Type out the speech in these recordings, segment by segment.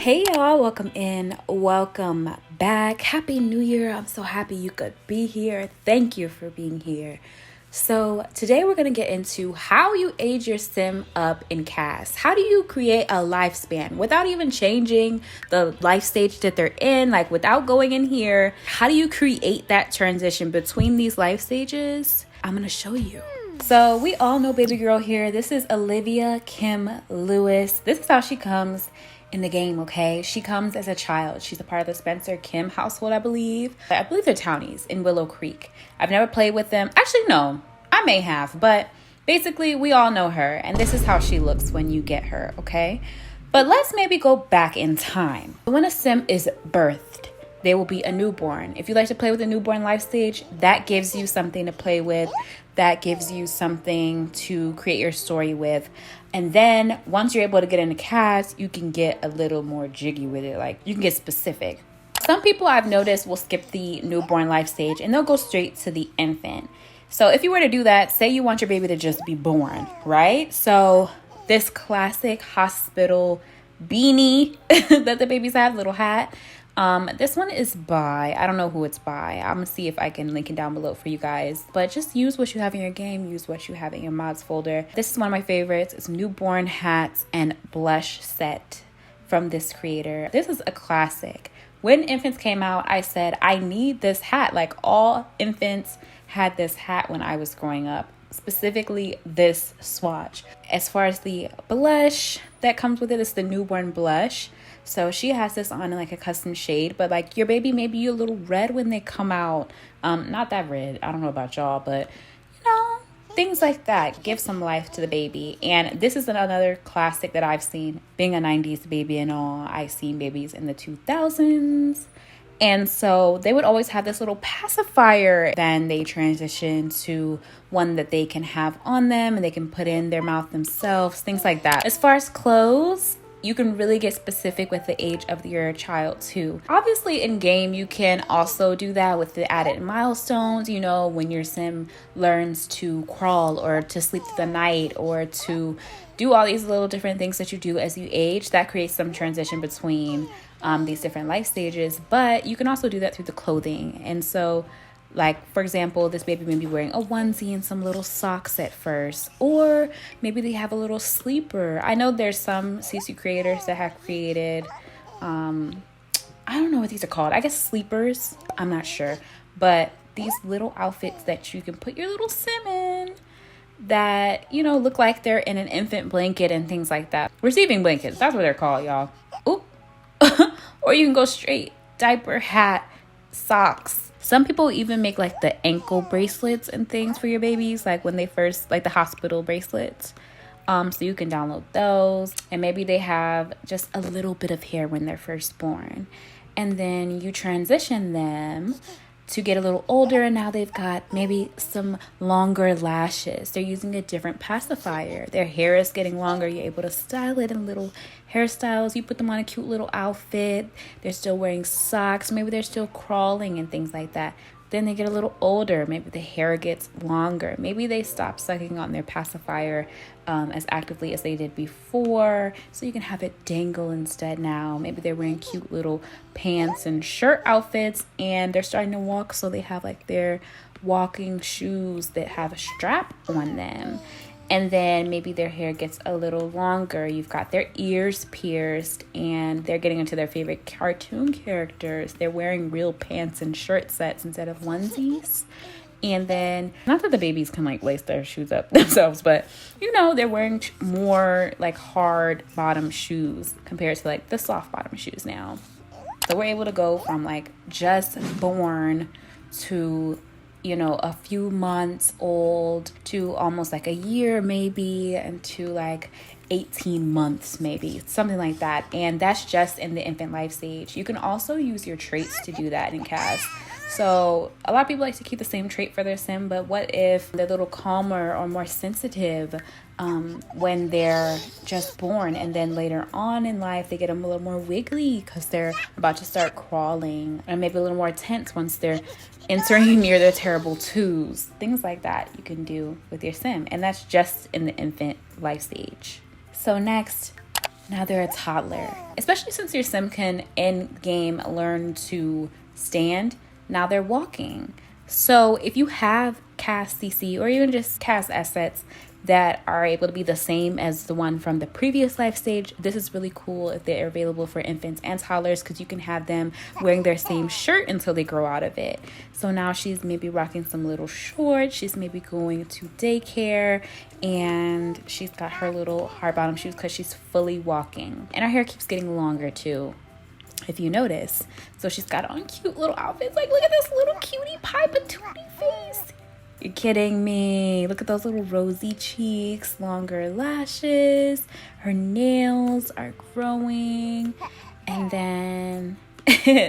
Hey y'all, welcome in, welcome back. Happy New Year. I'm so happy you could be here. Thank you for being here. So today we're going to get into how you age your sim up in CAS. How do you create a lifespan without even changing the life stage that they're in, like without going in here? How do you create that transition between these life stages? I'm going to show you. So we all know baby girl here. This is Olivia Kim-Lewis. This is how she comes in the game, okay? She comes as a child. She's a part of the Spencer Kim household, I believe. I believe they're townies in Willow Creek. I've never played with them. Actually, no, I may have, but basically we all know her, and this is how she looks when you get her, okay? But let's maybe go back in time. When a sim is birthed, they will be a newborn. If you like to play with a newborn life stage, that gives you something to play with. That gives you something to create your story with. And then once you're able to get into CAS, you can get a little more jiggy with it. Like you can get specific. Some people I've noticed will skip the newborn life stage and they'll go straight to the infant. So if you were to do that, say you want your baby to just be born, right? So this classic hospital beanie that the babies have, little hat. This one is by, I don't know who it's by. I'm gonna see if I can link it down below for you guys, but just use what you have in your game, use what you have in your mods folder. This is one of my favorites. It's newborn hats and blush set from this creator. This is a classic. When infants came out, I said, I need this hat. Like all infants had this hat when I was growing up, specifically this swatch. As far as the blush that comes with it, it's the newborn blush. So she has this on in like a custom shade, but like your baby may be a little red when they come out. Not that red. I don't know about y'all, but you know, things like that. Give some life to the baby. And this is another classic that I've seen. Being a 90s baby and all, I've seen babies in the 2000s. And so they would always have this little pacifier. Then they transition to one that they can have on them and they can put in their mouth themselves, things like that. As far as clothes, you can really get specific with the age of your child too. Obviously in game, you can also do that with the added milestones, you know, when your sim learns to crawl or to sleep through the night or to do all these little different things that you do as you age. That creates some transition between these different life stages, but you can also do that through the clothing. And so like, for example, this baby may be wearing a onesie and some little socks at first, or maybe they have a little sleeper. I know there's some CC creators that have created, I don't know what these are called. I guess sleepers. I'm not sure. But these little outfits that you can put your little sim in that, you know, look like they're in an infant blanket and things like that. Receiving blankets. That's what they're called, y'all. Oop. Or you can go straight. Diaper, hat, socks. Some people even make like the ankle bracelets and things for your babies, like when they first, like the hospital bracelets. So you can download those, and maybe they have just a little bit of hair when they're first born. And then you transition them to get a little older, and now they've got maybe some longer lashes. They're using a different pacifier. Their hair is getting longer. You're able to style it in little hairstyles. You put them on a cute little outfit. They're still wearing socks. Maybe they're still crawling and things like that. Then they get a little older. Maybe the hair gets longer. Maybe they stop sucking on their pacifier as actively as they did before. So you can have it dangle instead now. Maybe they're wearing cute little pants and shirt outfits and they're starting to walk. So they have like their walking shoes that have a strap on them. And then maybe their hair gets a little longer. You've got their ears pierced and they're getting into their favorite cartoon characters. They're wearing real pants and shirt sets instead of onesies. And then, not that the babies can like lace their shoes up themselves, but you know, they're wearing more like hard bottom shoes compared to like the soft bottom shoes now. So we're able to go from like just born to, you know, a few months old to almost like a year maybe, and to like 18 months maybe, something like that. And that's just in the infant life stage. You can also use your traits to do that in CAS. So a lot of people like to keep the same trait for their sim, but what if they're a little calmer or more sensitive when they're just born, and then later on in life they get them a little more wiggly because they're about to start crawling, or maybe a little more tense once they're entering near their terrible twos. Things like that you can do with your sim, and that's just in the infant life stage. So next, Now they're a toddler. Especially since your sim can in game learn to stand, now they're walking. So if you have CAS CC or even just CAS assets that are able to be the same as the one from the previous life stage, this is really cool if they're available for infants and toddlers, because you can have them wearing their same shirt until they grow out of it. So now she's maybe rocking some little shorts, she's maybe going to daycare, and she's got her little hard bottom shoes because she's fully walking. And her hair keeps getting longer too, if you notice. So she's got on cute little outfits. Like, look at this little cutie pie patootie face. You're kidding me. Look at those little rosy cheeks, longer lashes. Her nails are growing. And then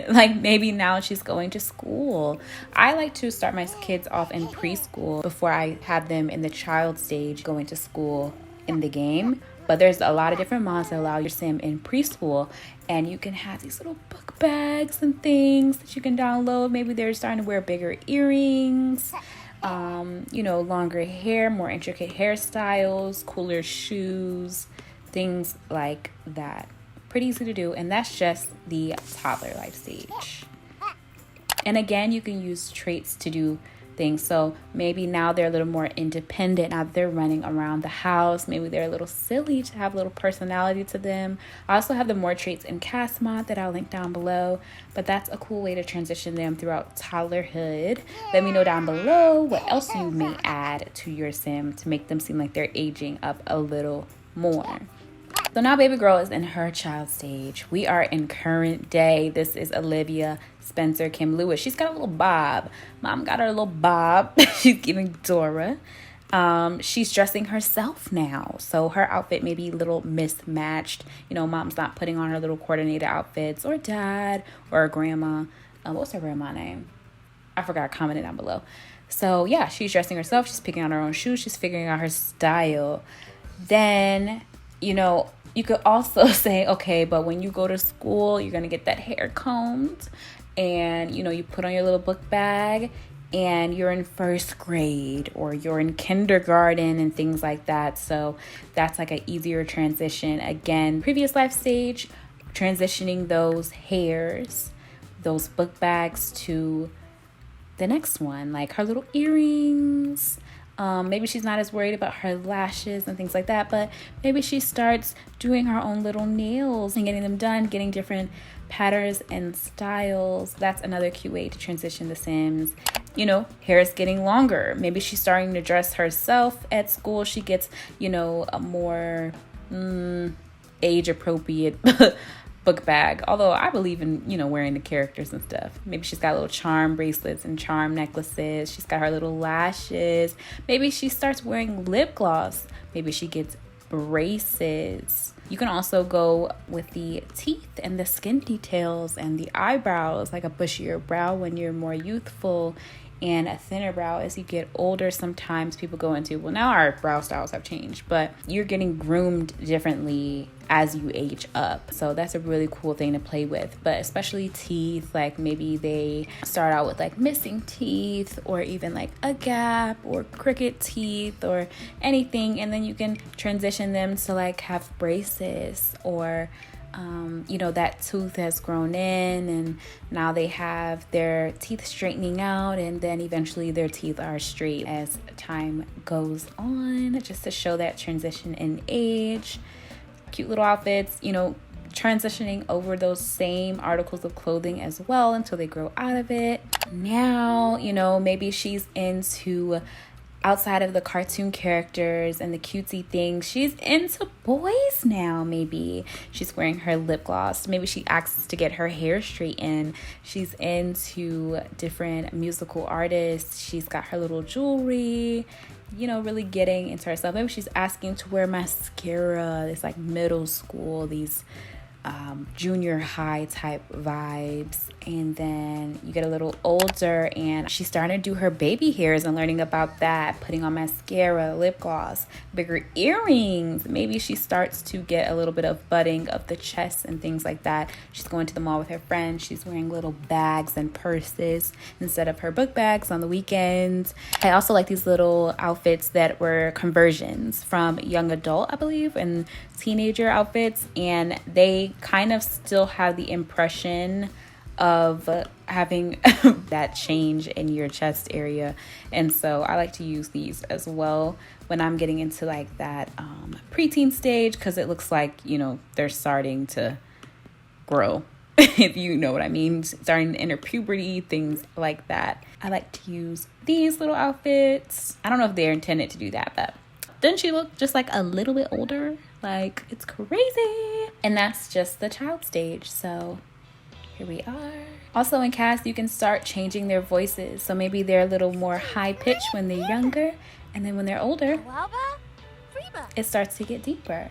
like maybe now she's going to school. I like to start my kids off in preschool before I have them in the child stage going to school in the game. But there's a lot of different mods that allow your sim in preschool, and you can have these little book bags and things that you can download. Maybe they're starting to wear bigger earrings, longer hair, more intricate hairstyles, cooler shoes, things like that. Pretty easy to do, and that's just the toddler life stage. And again, you can use traits to do things. So maybe now they're a little more independent. Now they're running around the house. Maybe they're a little silly to have a little personality to them. I also have the more traits in CAS mod that I'll link down below. But that's a cool way to transition them throughout toddlerhood. Let me know down below what else you may add to your sim to make them seem like they're aging up a little more. So now baby girl is in her child stage. We are in current day. This is Olivia Kim-Lewis. She's got a little bob. Mom got her a little bob. She's giving Dora. She's dressing herself now. So her outfit may be a little mismatched. Mom's not putting on her little coordinated outfits, or dad, or grandma. What's her grandma name? I forgot. Comment it down below. So yeah, she's dressing herself. She's picking out her own shoes. She's figuring out her style. Then, you could also say, okay, but when you go to school, you're going to get that hair combed, and, you put on your little book bag, and you're in first grade or you're in kindergarten and things like that. So that's like an easier transition. Again, previous life stage, transitioning those hairs, those book bags to the next one, like her little earrings. Maybe she's not as worried about her lashes and things like that, but maybe she starts doing her own little nails and getting them done, getting different patterns and styles. That's another cute way to transition the Sims. Hair is getting longer. Maybe she's starting to dress herself at school. She gets, a more age appropriate book bag, although I believe in wearing the characters and stuff. Maybe she's got little charm bracelets and charm necklaces. She's got her little lashes. Maybe she starts wearing lip gloss. Maybe she gets braces. You can also go with the teeth and the skin details and the eyebrows, like a bushier brow when you're more youthful, and a thinner brow as you get older. Sometimes people go into, well, now our brow styles have changed, but you're getting groomed differently as you age up. So that's a really cool thing to play with. But especially teeth, like maybe they start out with like missing teeth, or even like a gap or crooked teeth or anything, and then you can transition them to like have braces, or that tooth has grown in and now they have their teeth straightening out, and then eventually their teeth are straight as time goes on, just to show that transition in age. Cute little outfits, transitioning over those same articles of clothing as well until they grow out of it. Now, maybe she's into, outside of the cartoon characters and the cutesy things, she's into boys now. Maybe she's wearing her lip gloss. Maybe she asks to get her hair straightened. She's into different musical artists. She's got her little jewelry, really getting into herself. Maybe she's asking to wear mascara. It's like middle school, these junior high type vibes. And then you get a little older and she's starting to do her baby hairs and learning about that, putting on mascara, lip gloss, bigger earrings. Maybe she starts to get a little bit of budding of the chest and things like that. She's going to the mall with her friends. She's wearing little bags and purses instead of her book bags on the weekends. I also like these little outfits that were conversions from young adult, I believe, and teenager outfits, and they kind of still have the impression of having that change in your chest area. And so I like to use these as well when I'm getting into like that preteen stage, because it looks like, you know, they're starting to grow if you know what I mean, starting to enter puberty, things like that. I like to use these little outfits. I don't know if they're intended to do that, but doesn't she look just like a little bit older? Like, it's crazy. And that's just the child stage. So here we are. Also in CAS, you can start changing their voices. So maybe they're a little more high pitched when they're younger, and then when they're older, it starts to get deeper.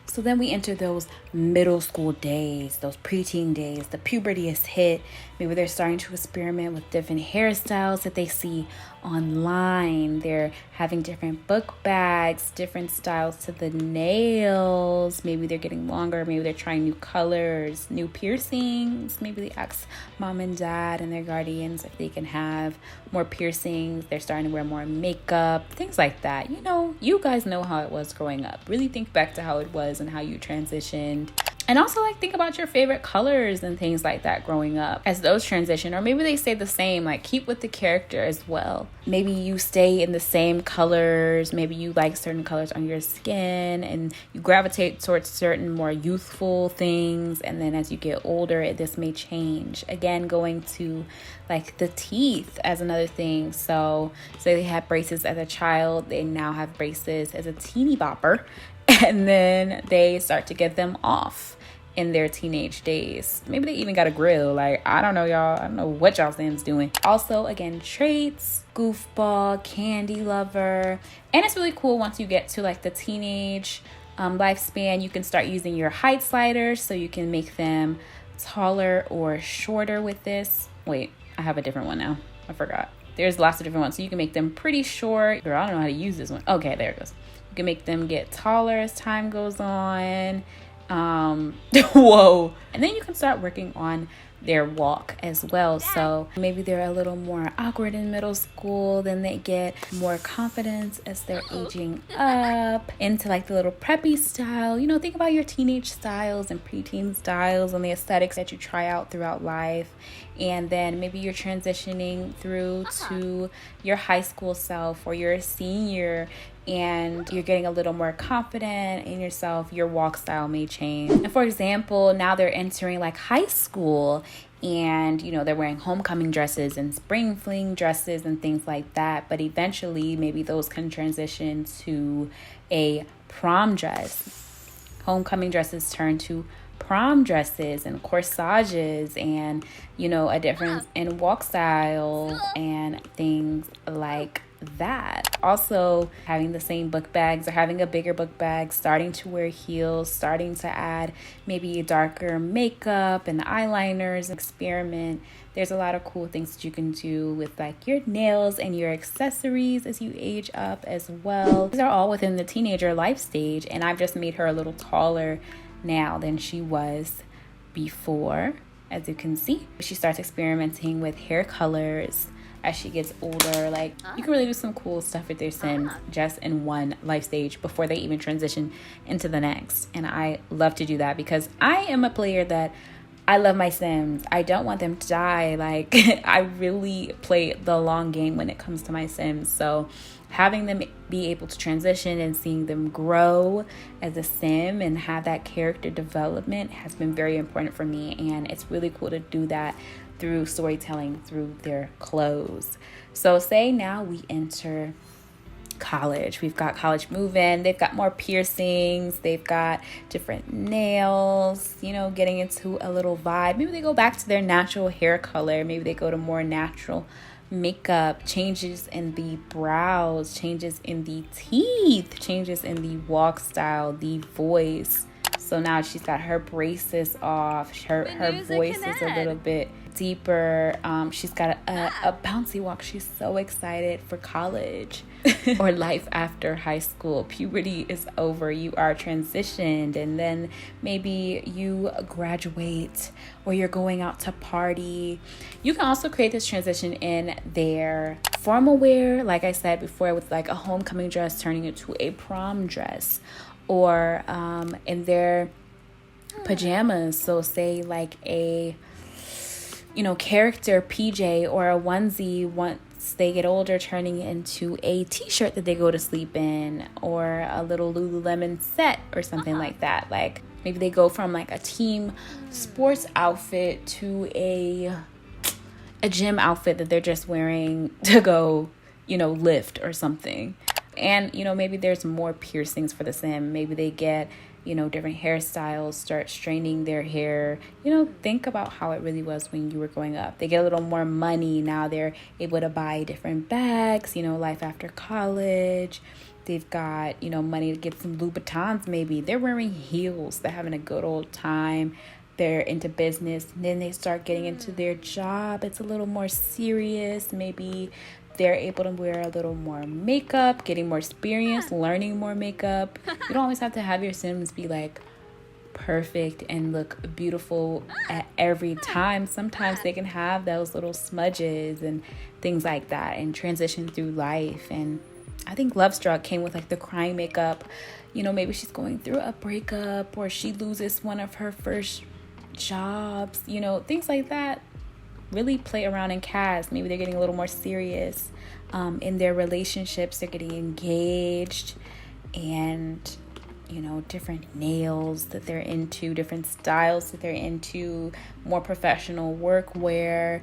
So then we enter those middle school days, those preteen days. The puberty is hit. Maybe they're starting to experiment with different hairstyles that they see online. They're having different book bags, different styles to the nails. Maybe they're getting longer. Maybe they're trying new colors, new piercings. Maybe they ask mom and dad and their guardians if they can have more piercings. They're starting to wear more makeup, things like that. You know, you guys know how it was growing up. Really think back to how it was and how you transitioned. And also, like, think about your favorite colors and things like that growing up as those transition. Or maybe they stay the same, like keep with the character as well. Maybe you stay in the same colors. Maybe you like certain colors on your skin and you gravitate towards certain more youthful things. And then as you get older, this may change. Again, going to like the teeth as another thing. So they had braces as a child. They now have braces as a teeny bopper. And then they start to get them off in their teenage days. Maybe they even got a grill. Like, I don't know, y'all. I don't know what y'all Sims doing. Also, again, traits, goofball, candy lover. And it's really cool once you get to like the teenage lifespan. You can start using your height sliders so you can make them taller or shorter with this. Wait, I have a different one now. I forgot. There's lots of different ones. So you can make them pretty short. Girl, I don't know how to use this one. Okay, there it goes. You can make them get taller as time goes on. Whoa. And then you can start working on their walk as well. So maybe they're a little more awkward in middle school, then they get more confidence as they're aging up into like the little preppy style. You know, think about your teenage styles and preteen styles and the aesthetics that you try out throughout life. And then maybe you're transitioning through to your high school self, or you're a senior and you're getting a little more confident in yourself. Your walk style may change. And for example, now they're entering like high school, and you know, they're wearing homecoming dresses and spring fling dresses and things like that. But eventually maybe those can transition to a prom dress. Homecoming dresses turn to prom dresses and corsages, and you know, a difference in walk style and things like that. Also, having the same book bags or having a bigger book bag, starting to wear heels, starting to add maybe darker makeup and eyeliners, experiment. There's a lot of cool things that you can do with like your nails and your accessories as you age up as well. These are all within the teenager life stage, and I've just made her a little taller now than she was before. As you can see, she starts experimenting with hair colors as she gets older. Like, you can really do some cool stuff with their Sims just in one life stage before they even transition into the next. And I love to do that because I am a player that I love my Sims. I don't want them to die. Like, I really play the long game when it comes to my Sims. So having them be able to transition and seeing them grow as a Sim and have that character development has been very important for me. And it's really cool to do that through storytelling, through their clothes. So say now we enter college. We've got college move-in. They've got more piercings. They've got different nails, you know, getting into a little vibe. Maybe they go back to their natural hair color. Maybe they go to more natural makeup, changes in the brows, changes in the teeth, changes in the walk style, the voice. So now she's got her braces off. Her voice is a little bit deeper. She's got a bouncy walk. She's so excited for college or life after high school. Puberty is over. You are transitioned, and then maybe you graduate or you're going out to party. You can also create this transition in their formal wear, like I said before, with like a homecoming dress turning into a prom dress, or in their pajamas. So say like a character PJ or a onesie once they get older, turning into a t-shirt that they go to sleep in, or a little Lululemon set or something like that. Like maybe they go from like a team sports outfit to a gym outfit that they're just wearing to go, lift or something. And, maybe there's more piercings for the sim. Maybe they get, different hairstyles, start straightening their hair. Think about how it really was when you were growing up. They get a little more money. Now they're able to buy different bags, life after college. They've got, money to get some Louboutins maybe. They're wearing heels. They're having a good old time. They're into business. And then they start getting into their job. It's a little more serious. Maybe they're able to wear a little more makeup, getting more experience, learning more makeup. You don't always have to have your Sims be like perfect and look beautiful at every time. Sometimes they can have those little smudges and things like that and transition through life. And I think Love Struck came with like the crying makeup. Maybe she's going through a breakup, or she loses one of her first jobs, things like that. Really play around in CAS. Maybe they're getting a little more serious in their relationships. They're getting engaged, and different nails that they're into, different styles that they're into, more professional workwear.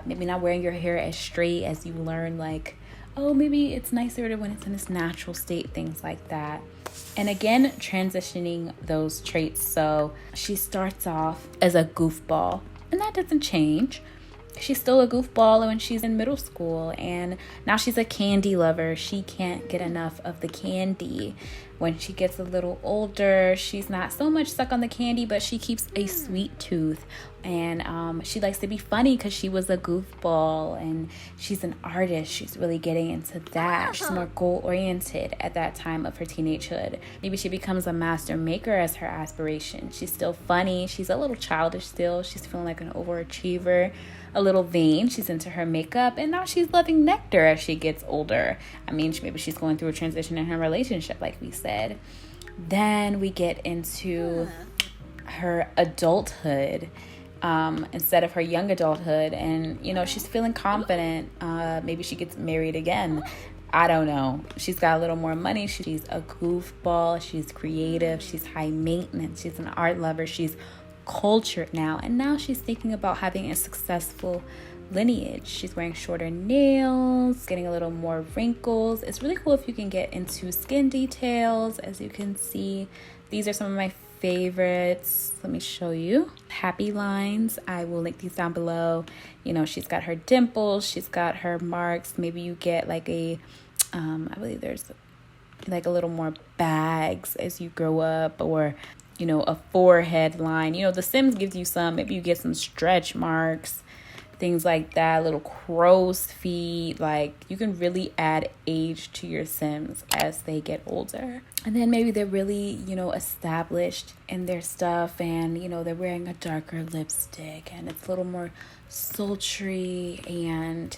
Maybe not wearing your hair as straight as you learn, like, oh, maybe it's nicer when it's in its natural state, things like that. And again, transitioning those traits. So she starts off as a goofball, and that doesn't change. She's still a goofball when she's in middle school, and now she's a candy lover. She can't get enough of the candy. When she gets a little older, she's not so much stuck on the candy, but she keeps a sweet tooth. And she likes to be funny because she was a goofball, and she's an artist. She's really getting into that. She's more goal-oriented at that time of her teenagehood. Maybe she becomes a master maker as her aspiration. She's still funny. She's a little childish still. She's feeling like an overachiever, a little vain. She's into her makeup, and now she's loving nectar as she gets older. Maybe she's going through a transition in her relationship, like we said. Then we get into her adulthood. Instead of her young adulthood, and she's feeling confident. Maybe she gets married again. I don't know. She's got a little more money. She's a goofball. She's creative. She's high maintenance. She's an art lover. She's cultured now, and now she's thinking about having a successful lineage. She's wearing shorter nails, getting a little more wrinkles. It's really cool if you can get into skin details. As you can see, these are some of my favorites. Let me show you. Happy lines. I will link these down below. She's got her dimples. She's got her marks. Maybe you get like I believe there's like a little more bags as you grow up, or a forehead line. The Sims gives you some. Maybe you get some stretch marks, things like that, little crow's feet. Like, you can really add age to your Sims as they get older. And then maybe they're really, established in their stuff, and, they're wearing a darker lipstick, and it's a little more sultry and,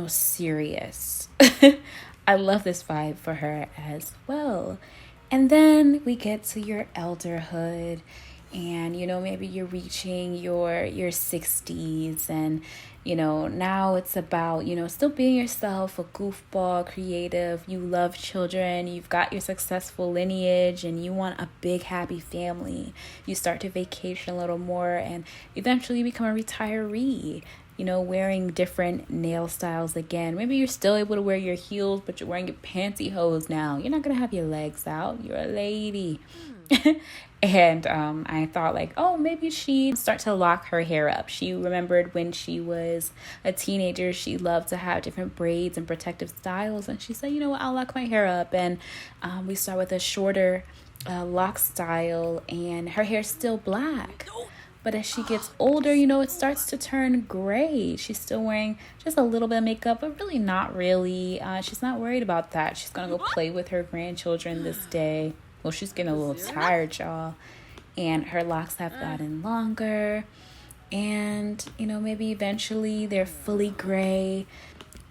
serious. I love this vibe for her as well. And then we get to your elderhood, and maybe you're reaching your 60s, and now it's about still being yourself, a goofball, creative. You love children, you've got your successful lineage, and you want a big happy family. You start to vacation a little more, and eventually you become a retiree, wearing different nail styles again. Maybe you're still able to wear your heels, but you're wearing your pantyhose now. You're not gonna have your legs out. You're a lady. And I thought like, oh, maybe she'd start to lock her hair up. She remembered when she was a teenager, she loved to have different braids and protective styles. And she said, I'll lock my hair up. And we start with a shorter lock style, and her hair's still black. But as she gets older, you know, it starts to turn gray. She's still wearing just a little bit of makeup, but really not really. She's not worried about that. She's going to go play with her grandchildren this day. Well, she's getting a little tired, y'all. And her locks have gotten longer. And, you know, maybe eventually they're fully gray.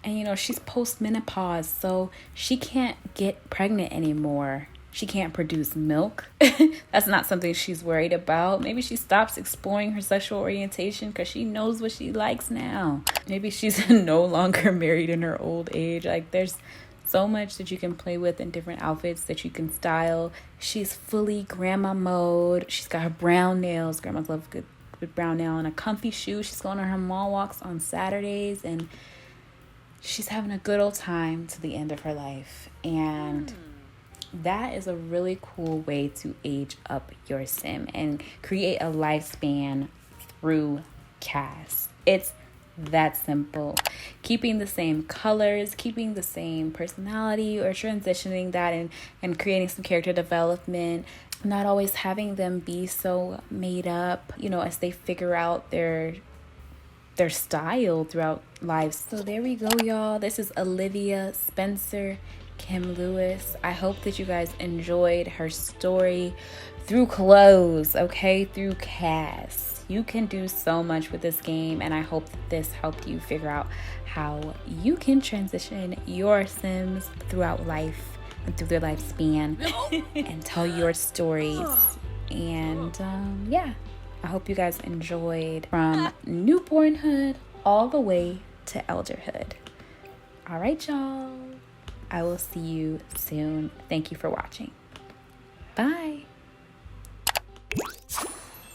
And, you know, she's post-menopause, so she can't get pregnant anymore. She can't produce milk. That's not something she's worried about. Maybe she stops exploring her sexual orientation because she knows what she likes now. Maybe she's no longer married in her old age. Like, there's so much that you can play with in different outfits that you can style. She's fully grandma mode. She's got her brown nails. Grandmas love good brown nail and a comfy shoe. She's going on her mall walks on Saturdays, and she's having a good old time to the end of her life. And that is a really cool way to age up your sim and create a lifespan through CAS. It's that simple. Keeping the same colors, keeping the same personality, or transitioning that and creating some character development. Not always having them be so made up, you know, as they figure out their style throughout life. So there we go, y'all. This is Olivia Kim-Lewis. I hope that you guys enjoyed her story through clothes, okay? Through CAS. You can do so much with this game, and I hope that this helped you figure out how you can transition your Sims throughout life and through their lifespan and tell your stories. And yeah, I hope you guys enjoyed from newbornhood all the way to elderhood. All right, y'all. I will see you soon. Thank you for watching. Bye.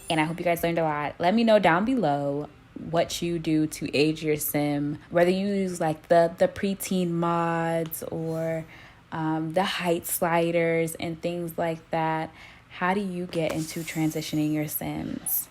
And I hope you guys learned a lot. Let me know down below what you do to age your sim. Whether you use like the preteen mods or the height sliders and things like that. How do you get into transitioning your Sims?